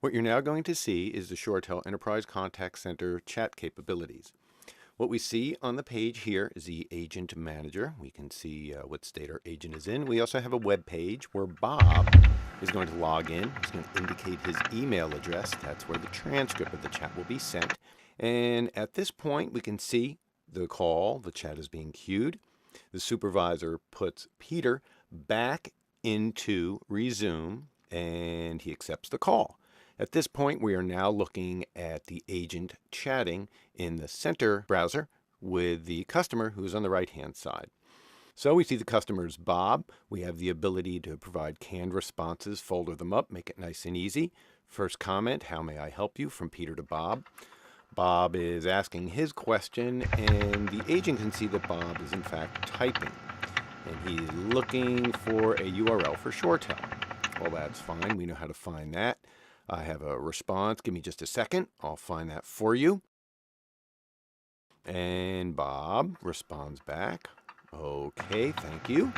What you're now going to see is the ShoreTel Enterprise Contact Center chat capabilities. What we see on the page here is the Agent Manager. We can see what state our agent is in. We also have a web page where Bob is going to log in. He's going to indicate his email address. That's where the transcript of the chat will be sent. And at this point, we can see the call. The chat is being queued. The supervisor puts Peter back into resume, and he accepts the call. At this point, we are now looking at the agent chatting in the center browser with the customer who's on the right-hand side. So we see the customer is Bob. We have the ability to provide canned responses, folder them up, make it nice and easy. First comment, how may I help you, from Peter to Bob. Bob is asking his question, and the agent can see that Bob is in fact typing. And he's looking for a URL for ShoreTel. Well, that's fine. We know how to find that. I have a response. Give me just a second. I'll find that for you. And Bob responds back. Okay, thank you.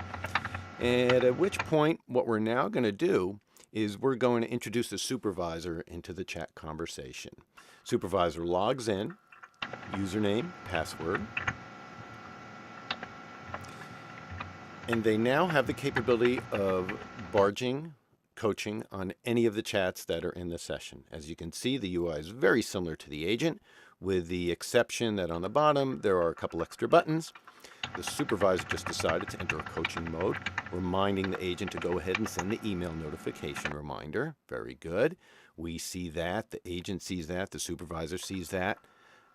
And at which point, what we're now going to do is we're going to introduce the supervisor into the chat conversation. Supervisor logs in, username, password. And they now have the capability of barging, coaching on any of the chats that are in the session. As you can see, the UI is very similar to the agent, with the exception that on the bottom there are a couple extra buttons. The supervisor just decided to enter a coaching mode, reminding the agent to go ahead and send the email notification reminder. Very good. We see that, the agent sees that, the supervisor sees that,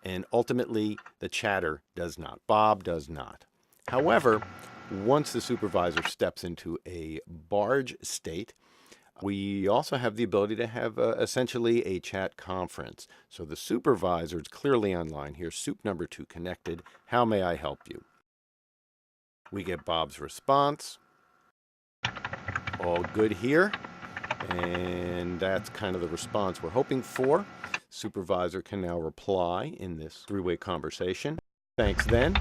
and ultimately the chatter does not. Bob does not. However, once the supervisor steps into a barge state, we also have the ability to have essentially a chat conference. So the supervisor is clearly online here. Soup number 2 connected. How may I help you? We get Bob's response. All good here. And that's kind of the response we're hoping for. Supervisor can now reply in this three-way conversation. Thanks then.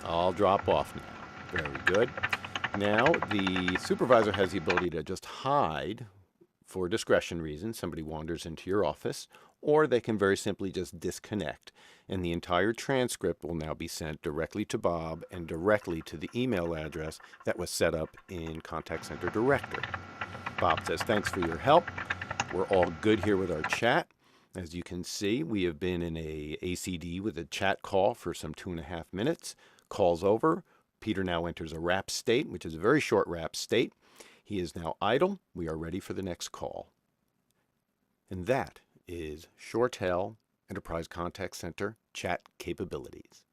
I'll drop off now. Very good. Now, the supervisor has the ability to just hide for discretion reasons. Somebody wanders into your office, or they can very simply just disconnect. And the entire transcript will now be sent directly to Bob and directly to the email address that was set up in Contact Center Director. Bob says, thanks for your help. We're all good here with our chat. As you can see, we have been in a ACD with a chat call for some 2.5 minutes. Call's over. Peter now enters a wrap state, which is a very short wrap state. He is now idle. We are ready for the next call. And that is ShoreTel Enterprise Contact Center chat capabilities.